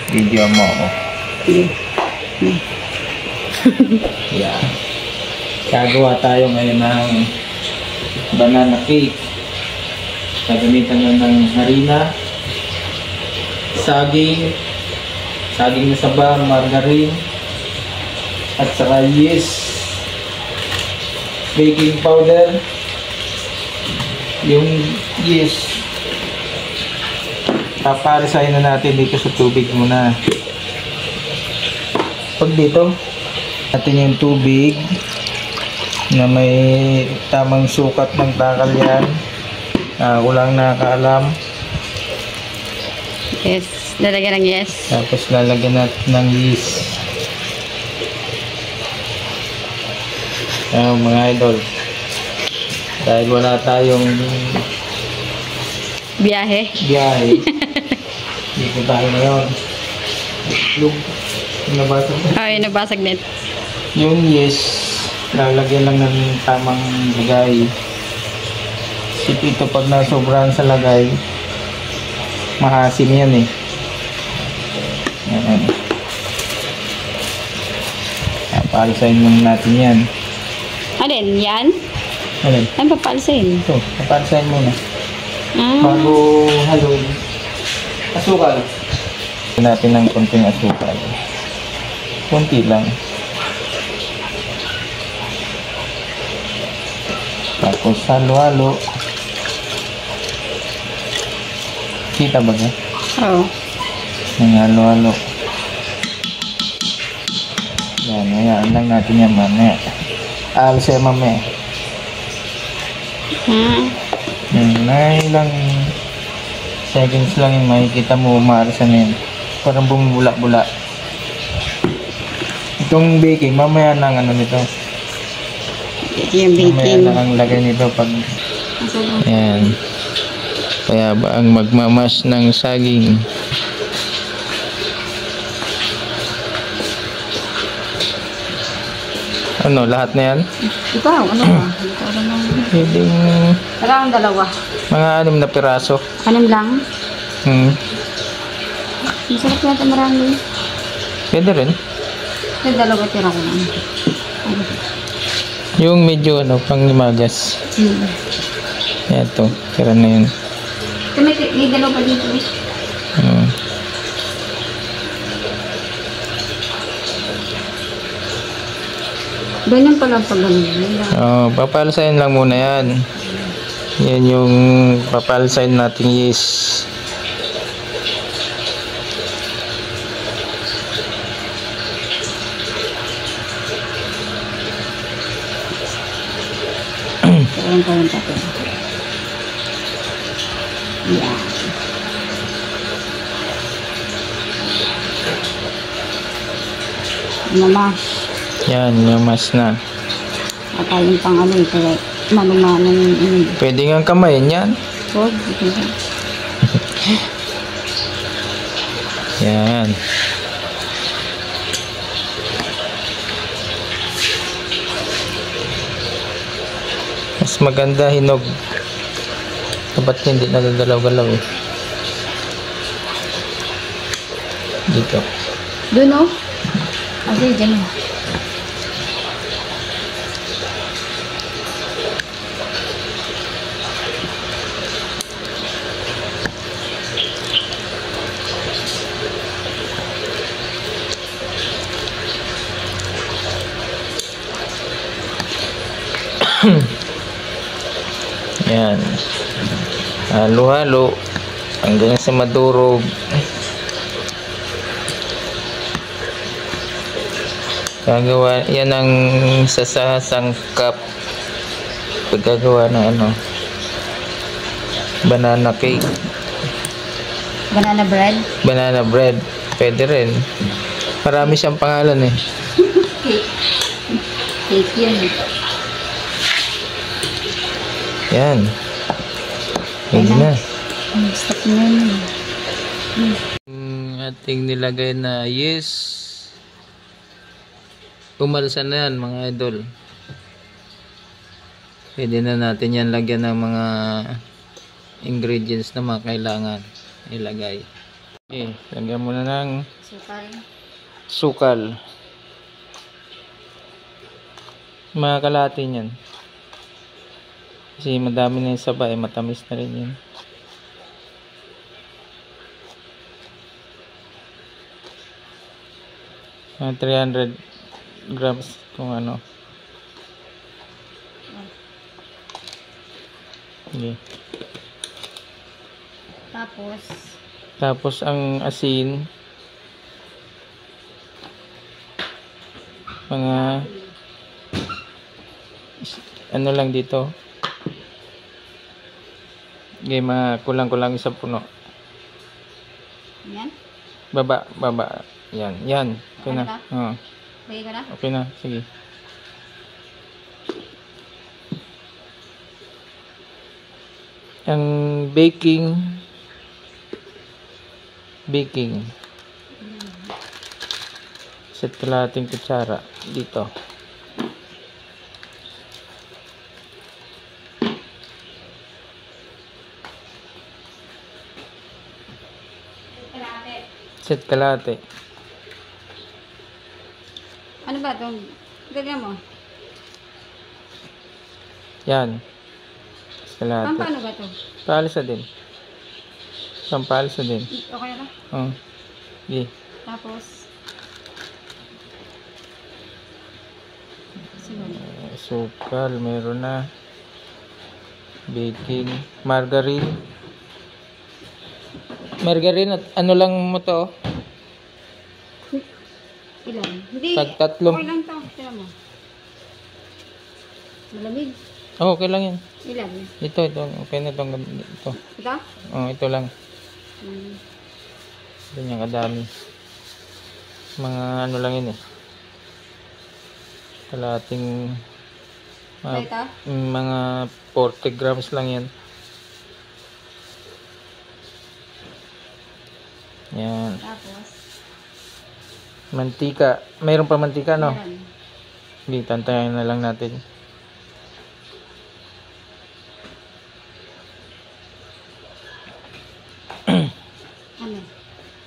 Video mo ako. Yeah. Gagawa tayo ngayon ng banana cake. Gagamitan na ng harina, saging na saba, margarine, at saka yeast, baking powder. Yung yeast, paparisahin na natin dito sa tubig muna. Pag dito, natin yung tubig na may tamang sukat ng takal yan. Ako lang nakakaalam. Yes, lalagyan ng yes. Tapos lalagyan natin ng yeast. Mga idol, dahil wala tayong Biyahe. dito tayo ngayon. Ay, nabasag net. Yung yeast, lalagyan lang ng tamang lagay. Ito pag nasobrahan sa lagay, mahasim yan eh. Yan. Papalisahin muna natin yan. Alin? Yan? Alin? Ano papalisahin? Ito, papalisahin muna. Bago haluin. Asukal. Natin ng konting asukal. Konti lang. Tapos halo-halo. Kita ba niya? Oo. Halo-halo. Yan, hayaan lang natin yan mamaya. Alis mamaya. Ilang seconds lang yung makikita mo umaarisa na yan. Parang bumubula-bula. Itong baking, mamaya lang ano nito. Yung baking. Mamaya lang ang lagay nito pag... Ayan. Kaya ba ang magmamas ng saging. Ano, lahat na yan? Ikaw, ano ba? Ikaw naman. Pwedeng... Kailangan dalawa. Mga 6 na piraso. 6 lang? Masarap yata marami. Pwede rin. May dalawa tira ko lang. Yung medyo ano, pang limagas. Eto, tira na yun. May dalawa pa dito eh. Ganyan pala pag ganyan. Papalisahin lang muna yan. Yan yung papalisahin natin yeast. Ayan pa yung papel. Yan. Mamas. Yan, mamas na. At yung pang ano ito, manumano yung Pwede nga kamayin yan. huwag. Ito. Yan. Mas maganda hinog. Dapat hindi nagagalaw-galaw eh. Dito. Doon o? Okay, dyan o. Yan. Halo-halo hanggang sa madurog. Gagawa yan ang sasangkap paggagawa ng ano, banana cake. Banana bread? Banana bread. Pwede rin. Marami siyang pangalan eh. Cake. Cake yun eh. Yan. Pwede na. Stop na yun. Ating nilagay na yeast. Umalsa na yan mga idol. Pwede na natin yan lagyan ng mga ingredients na mga kailangan ilagay. Okay, lagyan mo na ng Sukal. sukal. Mga kalahati niyan. Kasi madami na yung saba, matamis na rin yun. Mga 300 grams kung ano. Okay. Tapos ang asin, mga ano lang dito. Okay, mga kulang-kulang isang puno. Yan? Baba. Yan. Okay na. Oo. Lagay ko na? Okay na, sige. Ang baking set kalahating kutsara dito. Set kalahati. Ano ba itong? Ganyan mo? Yan. Kalahati. Paano ba ito? Paalisa din. Pampaalisa din. Okay na? Oo. Sige. Tapos? Sukal, meron na. Baking. Margarine at ano lang mo to? Ilan? Hindi. Pag tatlong. Okay lang ito. Tira mo. Malamig. Oh, okay lang yan. Ilan? Ito. Okay na itong ito. Ito? Oh, ito lang. Hmm. Ganyan kadami. Mga ano lang yun eh. Kalating Ito? mga 40 grams lang yan. Yan. Tapos? Mantika. Mayroon pa mantika, no? Meron. Hindi, tantayan na lang natin. Ano?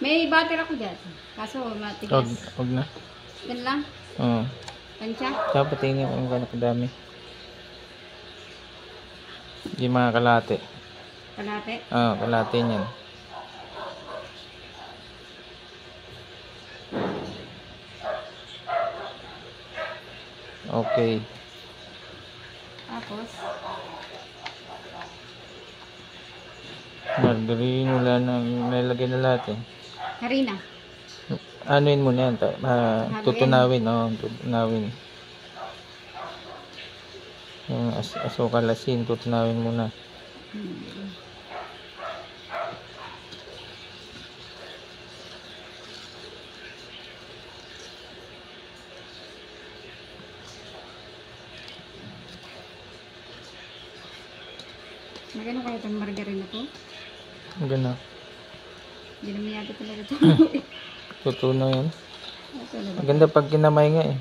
May butter ako dyan. Kaso matigas. Huwag na. Yan lang? Oo. Tansya? Dapat tingin kung gano'n kadami. Hindi mga kalate. Kalate? Oo, kalate niyan. Okay. Tapos? Margarine, wala na nilagay na lahat eh. Harina? Anuin mo na yan. Tutunawin. Tutunawin. Yung asukal asin, tutunawin muna. Magano kaya itong margarine na to? Gano'n. Hindi naman yata talaga ito. Tutunaw yan. Maganda pag kinamay nga eh.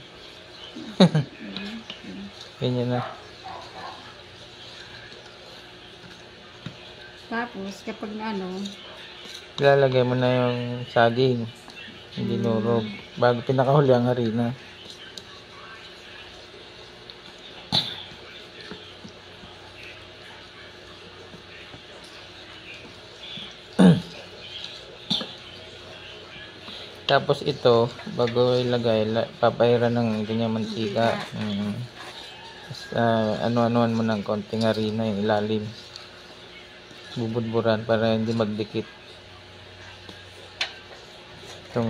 Ganyan na. Tapos, kapag ano, Ilalagay mo na yung saging. Hindi nurog. Bago pinakahuli ang harina. Tapos ito, bago ilagay, papairan ng ganyan mantika. Tapos, ano-anuan mo ng konting harina yung ilalim. Bubudburan para hindi magdikit. Itong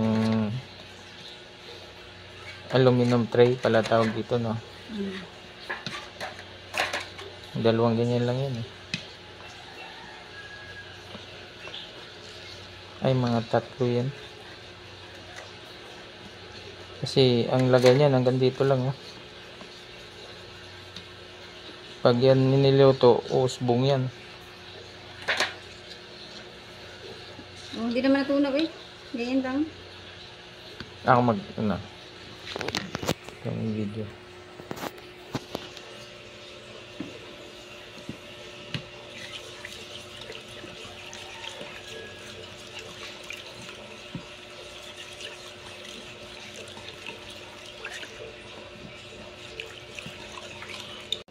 aluminum tray pala tawag dito, no? Dalawang ganyan lang yan eh. Ay, mga tatlo yan. Kasi ang lagay niyan hanggang dito lang, oh. Pag yan niniluto, usbong yan. hindi naman natunaw eh. Ganyan lang. Ako yung video.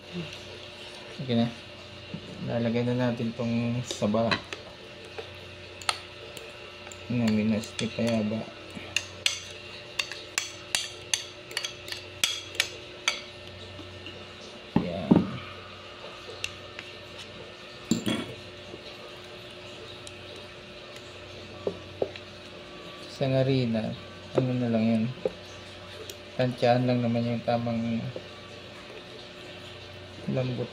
Okay na. Lalagay na natin tong saba. Naminas ni payaba. Yan. Sa harina, ano na lang yun. Tansyahan lang naman yung tamang lambot.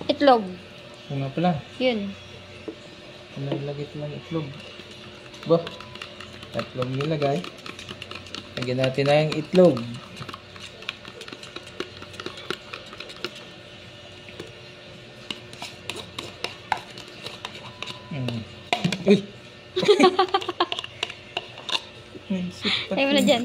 Itlog. Yung nga pala, Yun. nalagay lang itlog. Bah, tatlong nilagay. Lagyan natin na yung itlog. Uy! Ayaw mo na dyan.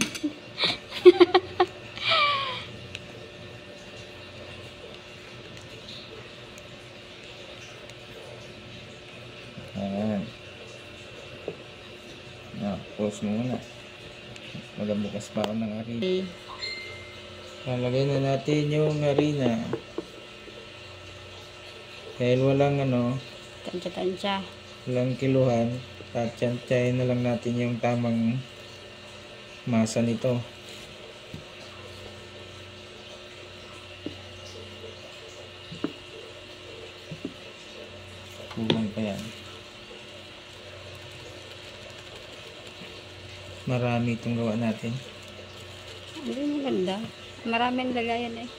Ayan. Pause mo muna. Magabukas pa ako ng harina. Lalagay na natin yung harina. Dahil walang Tansya-tansya. walang kiluhan, tatsantsahin na lang natin yung tamang masa nito. Kulang pa yan. Marami itong gawa natin. Hindi maganda. Maraming lagayan eh.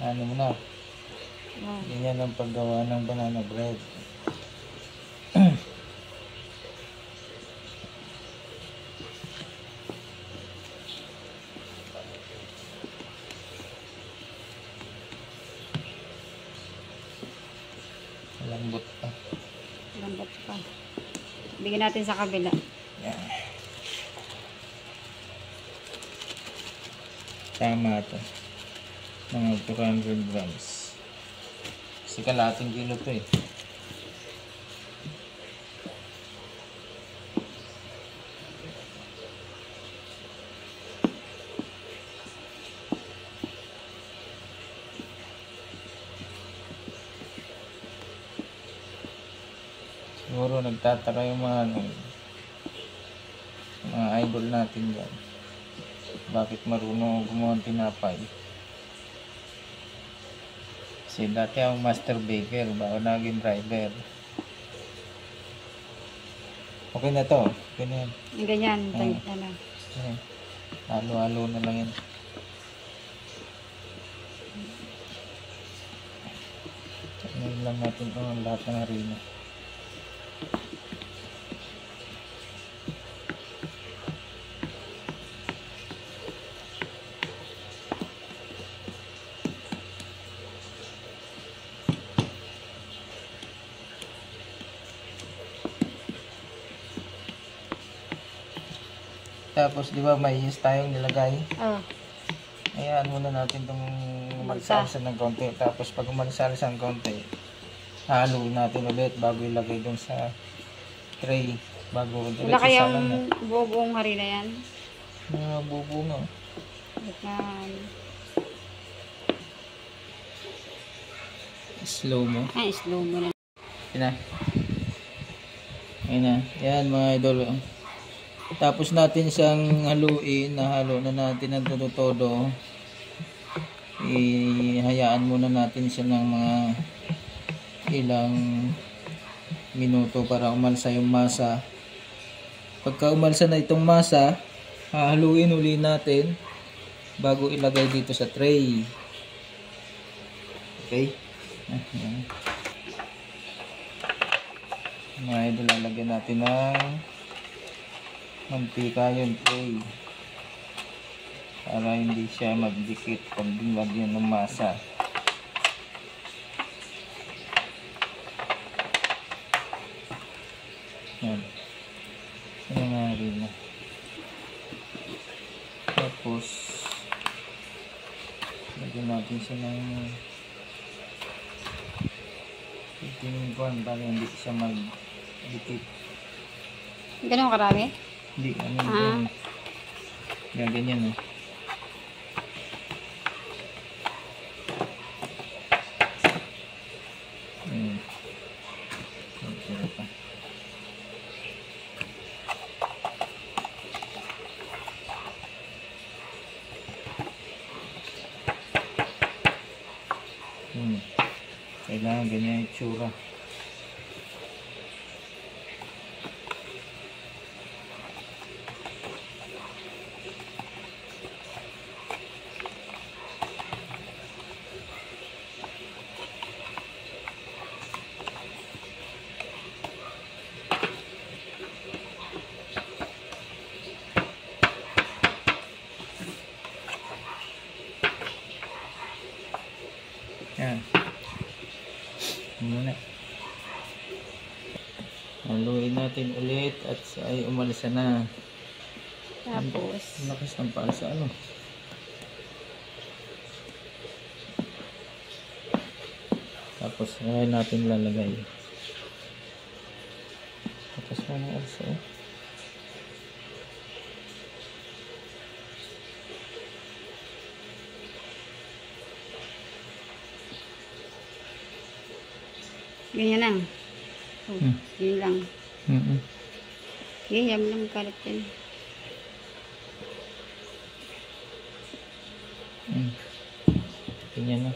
Ano mo na? Oh. Ganyan ang paggawa ng banana bread. Lambot pa. Lambot pa. Bigyan natin sa kabila. Yan. Tama ito. Mga 400 grams. Kasi kalating kilo ito eh. Siguro nagtataka yung mga idol natin dyan. Bakit marunong gumawa ng tinapay? Kasi dati ako master baker, bago naging driver. Okay na to. Okay na yan. Yung ganyan. Hmm. Ano. Okay. Halo-halo na lang yan. Ngayon lang natin ito lahat ng harina. Tapos, di ba, may yeast tayong nilagay. Oh. Ayan, muna natin itong magsalsa ng konti. Tapos, pag magsalsa ng konti, haluin natin ulit bago ilagay dun sa tray. Bago Wala kayang buong harina yan? Mga bubunga. Slow mo. Ay, slow mo lang. Ayan na. Ayan na. Ayan, mga idol. Tapos natin siyang haluin, nahalo na natin ang todo-todo. Ihayaan muna natin siya ng mga ilang minuto para umalsa yung masa. Pagka umalsa na itong masa, hahaluin uli natin bago ilagay dito sa tray. Okay? Ayan. Mga idol, lalagyan natin ng mantika yung tray para hindi siya magdikit pag dinlagyan ng masa. Yan. Yan nga rin. Tapos Lagyan natin siya ng titingin para hindi siya mag-dikit. Ganun karami? Hindi, ano yan. Ganyan eh. Kailangan ganyan yung itsura. Yan. Muna. Haluin natin ulit at ay umalis na. Tapos, Lakas ng paa sa ano. Tapos ngayon natin lalagay. Tapos mga alsa. ganyan lang. Oh, yun lang. Okay, yan lang kalat yan. Ganyan na.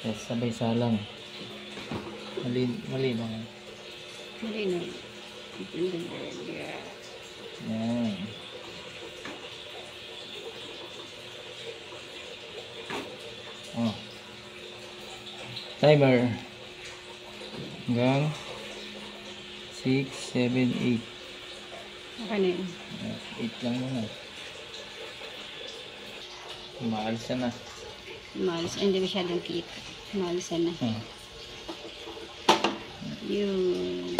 Yes, sabay salang. Mali ba? Mali na. Yan. Oh. Timer. Hanggang 6, 7, 8. Okay na yun. 8 lang muna. Umaalsa na. Umalis. Hindi masyadong kita. Umalisan na. Yun.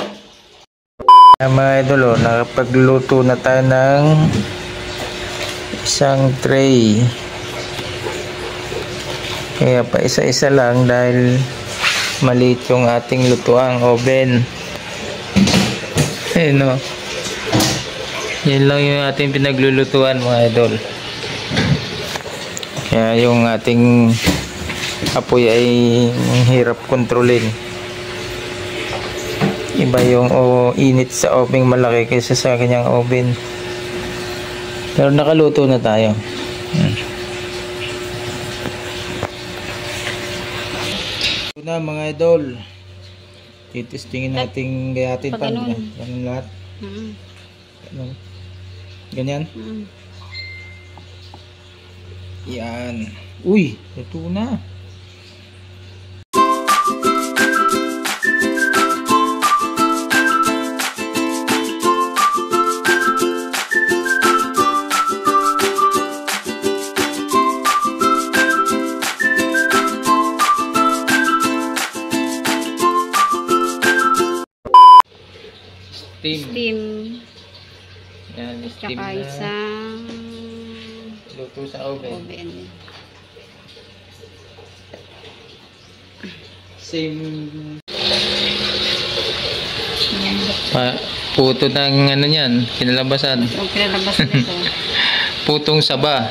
Mga idol, nakapagluto na tayo ng isang tray. Kaya pa isa-isa lang dahil maliit yung ating lutuang oven. Ayun o. Yan lang yung ating pinaglulutuan mga idol. Kaya yung ating apoy ay hirap kontrolin. Iba yung init sa oven malaki kaysa sa kanyang oven. Pero nakaluto na tayo. Ito na mga idol. Titistingin natin gayatin pa. Ganun lahat. Ganyan. Yan. Uy, ito na. Steam. Yan, steam Tsaka na. isang Luto sa oven. Same. Puto ng ano yan, kinalabasan. Yung pinalabasan ito. Putong saba.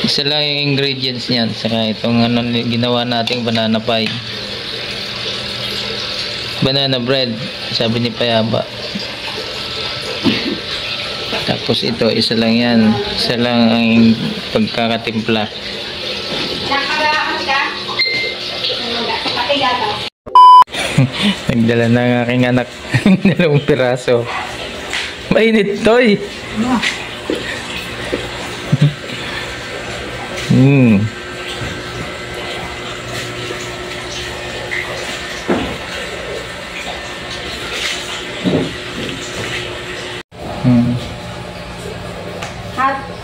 Isa lang yung ingredients niyan. Saka itong ano, ginawa nating banana pie. Banana bread, sabi ni Payaba. Tapos ito, isa lang yan. Isa lang ang pagkakatimpla. Nagdala na ang aking anak. Dalawang piraso. Mainit to eh.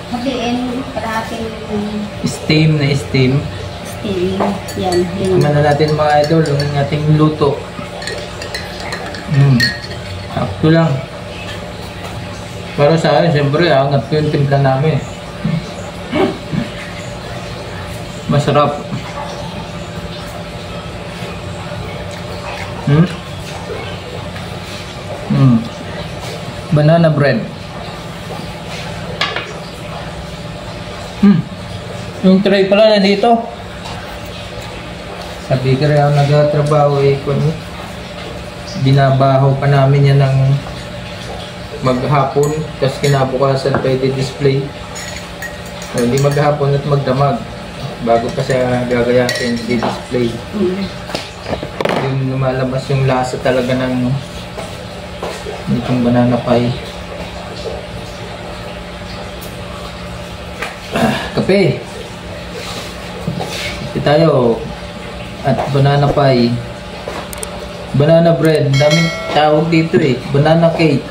Hatiin, kalahating Steam na steam. steam. Yan. Tikman na natin mga idol ang ating luto. Sakto lang. Para sa akin, siyempre, angat ko yung timpla namin. Masarap. Banana bread. Yung tray pala nandito. Sabi ko rin ako nagtatrabaho kung binabaho pa namin yan ng maghapon, tapos kinabukasan pwede display. So, hindi maghapon at magdamag bago pa siya gagayatin, di-display. Yung lumalabas yung lasa talaga ng itong banana pie. Kape. Kape tayo. At banana pie. Banana bread. Daming tawag dito eh. Banana cake.